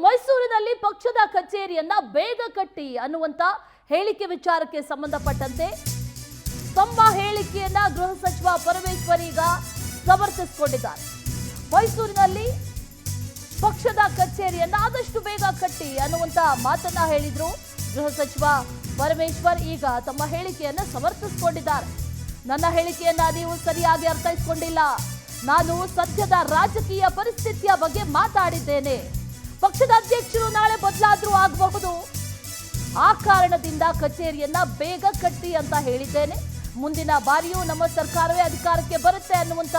ಮೈಸೂರಿನಲ್ಲಿ ಪಕ್ಷದ ಕಚೇರಿಯನ್ನ ಬೇಗ ಕಟ್ಟಿ ಅನ್ನುವಂತ ಹೇಳಿಕೆ ವಿಚಾರಕ್ಕೆ ಸಂಬಂಧಪಟ್ಟಂತೆ ತಮ್ಮ ಹೇಳಿಕೆಯನ್ನ ಗೃಹ ಸಚಿವ ಪರಮೇಶ್ವರ್ ಈಗ ಸಮರ್ಥಿಸಿಕೊಂಡಿದ್ದಾರೆ. ಮೈಸೂರಿನಲ್ಲಿ ಪಕ್ಷದ ಕಚೇರಿಯನ್ನ ಆದಷ್ಟು ಬೇಗ ಕಟ್ಟಿ ಅನ್ನುವಂತ ಮಾತನ್ನ ಹೇಳಿದ್ರು ಗೃಹ ಸಚಿವ ಪರಮೇಶ್ವರ್. ಈಗ ತಮ್ಮ ಹೇಳಿಕೆಯನ್ನ ಸಮರ್ಥಿಸಿಕೊಂಡಿದ್ದಾರೆ. ನನ್ನ ಹೇಳಿಕೆಯನ್ನ ನೀವು ಸರಿಯಾಗಿ ಅರ್ಥೈಸಿಕೊಂಡಿಲ್ಲ. ನಾನು ಸದ್ಯದ ರಾಜಕೀಯ ಪರಿಸ್ಥಿತಿಯ ಬಗ್ಗೆ ಮಾತಾಡಿದ್ದೇನೆ. ಪಕ್ಷದ ಅಧ್ಯಕ್ಷರು ನಾಳೆ ಬದಲಾದ್ರೂ ಆಗಬಹುದು. ಆ ಕಾರಣದಿಂದ ಕಚೇರಿಯನ್ನ ಬೇಗ ಕಟ್ಟಿ ಅಂತ ಹೇಳಿದ್ದೇನೆ. ಮುಂದಿನ ಬಾರಿಯೂ ನಮ್ಮ ಸರ್ಕಾರವೇ ಅಧಿಕಾರಕ್ಕೆ ಬರುತ್ತೆ ಅನ್ನುವಂತ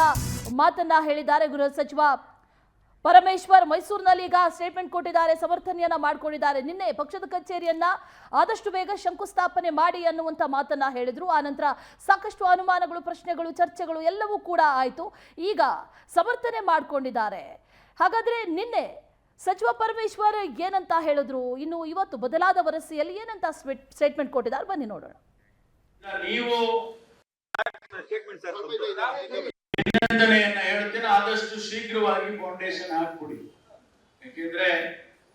ಮಾತನ್ನ ಹೇಳಿದ್ದಾರೆ ಗೃಹ ಸಚಿವ ಪರಮೇಶ್ವರ್. ಮೈಸೂರಿನಲ್ಲಿ ಈಗ ಸ್ಟೇಟ್ಮೆಂಟ್ ಕೊಟ್ಟಿದ್ದಾರೆ, ಸಮರ್ಥನೆಯನ್ನ ಮಾಡಿಕೊಂಡಿದ್ದಾರೆ. ನಿನ್ನೆ ಪಕ್ಷದ ಕಚೇರಿಯನ್ನ ಆದಷ್ಟು ಬೇಗ ಶಂಕುಸ್ಥಾಪನೆ ಮಾಡಿ ಅನ್ನುವಂತ ಮಾತನ್ನ ಹೇಳಿದ್ರು. ಆನಂತರ ಸಾಕಷ್ಟು ಅನುಮಾನಗಳು, ಪ್ರಶ್ನೆಗಳು, ಚರ್ಚೆಗಳು ಎಲ್ಲವೂ ಕೂಡ ಆಯ್ತು. ಈಗ ಸಮರ್ಥನೆ ಮಾಡಿಕೊಂಡಿದ್ದಾರೆ. ಹಾಗಾದ್ರೆ ನಿನ್ನೆ ಸಚಿವ ಪರಮೇಶ್ವರ್ ಏನಂತ ಹೇಳಿದ್ರು, ಇನ್ನು ಇವತ್ತು ಬದಲಾದ ವರಸೆಯಲ್ಲಿ ಏನಂತ ಸ್ಟೇಟ್ಮೆಂಟ್ ಕೊಟ್ಟಿದ್ದಾರೆ, ಬನ್ನಿ ನೋಡೋಣ. ನೀವು ಅಭಿನಂದನೆಯನ್ನ ಹೇಳ್ತೇನೆ, ಆದಷ್ಟು ಶೀಘ್ರವಾಗಿ ಫೌಂಡೇಶನ್ ಹಾಕ್ಬಿಡಿ. ಯಾಕೆಂದ್ರೆ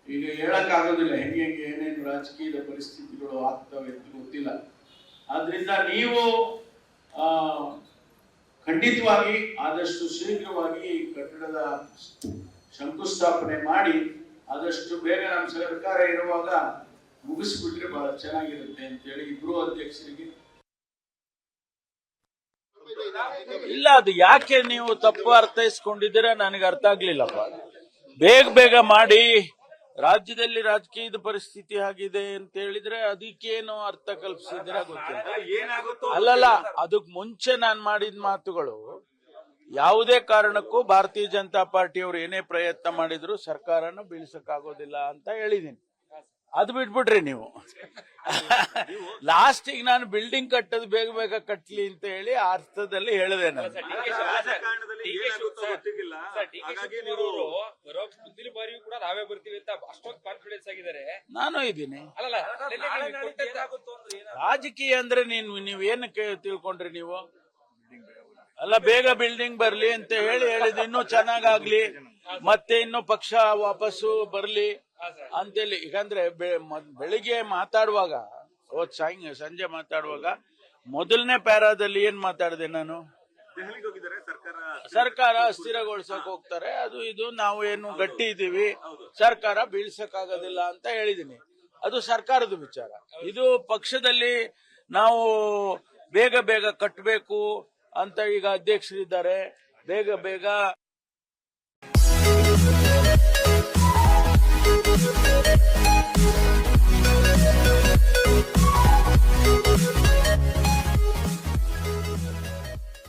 ಈಗ ಹೇಳಕ್ ಆಗೋದಿಲ್ಲ ಹೆಂಗೆ ಏನೇನು ರಾಜಕೀಯದ ಪರಿಸ್ಥಿತಿಗಳು ಆಗ್ತವೆ ಅಂತ ಗೊತ್ತಿಲ್ಲ. ಆದ್ರಿಂದ ನೀವು ಖಂಡಿತವಾಗಿ ಆದಷ್ಟು ಶೀಘ್ರವಾಗಿ ಕಟ್ಟಡದ ಶಂಕುಸ್ಥಾಪನೆ ಮಾಡಿ ಆದಷ್ಟು ಬೇಗ ನಮ್ಮ ಸರ್ಕಾರ ಇರುವಾಗ ಮುಗಿಸ್ಬಿಟ್ರೆ ಬಹಳ ಚೆನ್ನಾಗಿರುತ್ತೆ ಅಂತ ಹೇಳಿ ಇಬ್ರು ಅಧ್ಯಕ್ಷರಿಗೆ. ಇಲ್ಲ, ಅದು ಯಾಕೆ ನೀವು ತಪ್ಪು ಅರ್ಥೈಸ್ಕೊಂಡಿದ್ದೀರಾ ನನಗೆ ಅರ್ಥ ಆಗ್ಲಿಲ್ಲಪ್ಪ. ಬೇಗ ಮಾಡಿ, ರಾಜ್ಯದಲ್ಲಿ ರಾಜಕೀಯದ ಪರಿಸ್ಥಿತಿ ಆಗಿದೆ ಅಂತ ಹೇಳಿದ್ರೆ ಅದಕ್ಕೇನು ಅರ್ಥ ಕಲ್ಪಿಸಿದ್ದೀರಾ ಗೊತ್ತಿಲ್ಲ. ಅಲ್ಲಲ್ಲ, ಅದಕ್ ಮುಂಚೆ ನಾನು ಮಾಡಿದ ಮಾತುಗಳು ಯಾವುದೇ ಕಾರಣಕ್ಕೂ ಭಾರತೀಯ ಜನತಾ ಪಾರ್ಟಿಯವರು ಏನೇ ಪ್ರಯತ್ನ ಮಾಡಿದ್ರು ಸರ್ಕಾರನ ಬೀಳ್ಸಕ್ಕಾಗೋದಿಲ್ಲ ಅಂತ ಹೇಳಿದೀನಿ. ಅದು ಬಿಟ್ಬಿಡ್ರಿ ನೀವು. ಲಾಸ್ಟಿಗೆ ನಾನು ಬಿಲ್ಡಿಂಗ್ ಕಟ್ಟೋದು ಬೇಗ ಕಟ್ಲಿ ಅಂತ ಹೇಳಿ ಆ ಅರ್ಥದಲ್ಲಿ ಹೇಳಿದೆ ನಾನು. ನಾನು ಇದ್ದೀನಿ. ರಾಜಕೀಯ ಅಂದ್ರೆ ನೀವೇನಕ್ಕೆ ತಿಳ್ಕೊಂಡ್ರಿ ನೀವು? ಅಲ್ಲ, ಬೇಗ ಬಿಲ್ಡಿಂಗ್ ಬರ್ಲಿ ಅಂತ ಹೇಳಿದ್ ಇನ್ನೂ ಚೆನ್ನಾಗಾಗ್ಲಿ, ಮತ್ತೆ ಇನ್ನು ಪಕ್ಷ ವಾಪಸ್ಸು ಬರ್ಲಿ ಅಂತೇಳಿ. ಈಗಂದ್ರೆ ಬೆಳಿಗ್ಗೆ ಮಾತಾಡುವಾಗ, ಸಂಜೆ ಮಾತಾಡುವಾಗ ಮೊದಲನೇ ಪ್ಯಾರಾದಲ್ಲಿ ಏನ್ ಮಾತಾಡಿದೆ ನಾನು? ಸರ್ಕಾರ ಅಸ್ಥಿರಗೊಳಿಸಕ್ ಹೋಗ್ತಾರೆ, ಅದು ಇದು, ನಾವು ಏನು ಗಟ್ಟಿ ಇದೀವಿ, ಸರ್ಕಾರ ಬೀಳ್ಸಕ್ಕಾಗೋದಿಲ್ಲ ಅಂತ ಹೇಳಿದೀನಿ. ಅದು ಸರ್ಕಾರದ ವಿಚಾರ. ಇದು ಪಕ್ಷದಲ್ಲಿ ನಾವು ಬೇಗ ಕಟ್ಟಬೇಕು ಅಂತ ಈಗ ಅಧ್ಯಕ್ಷರಿದ್ದಾರೆ. ಬೇಗ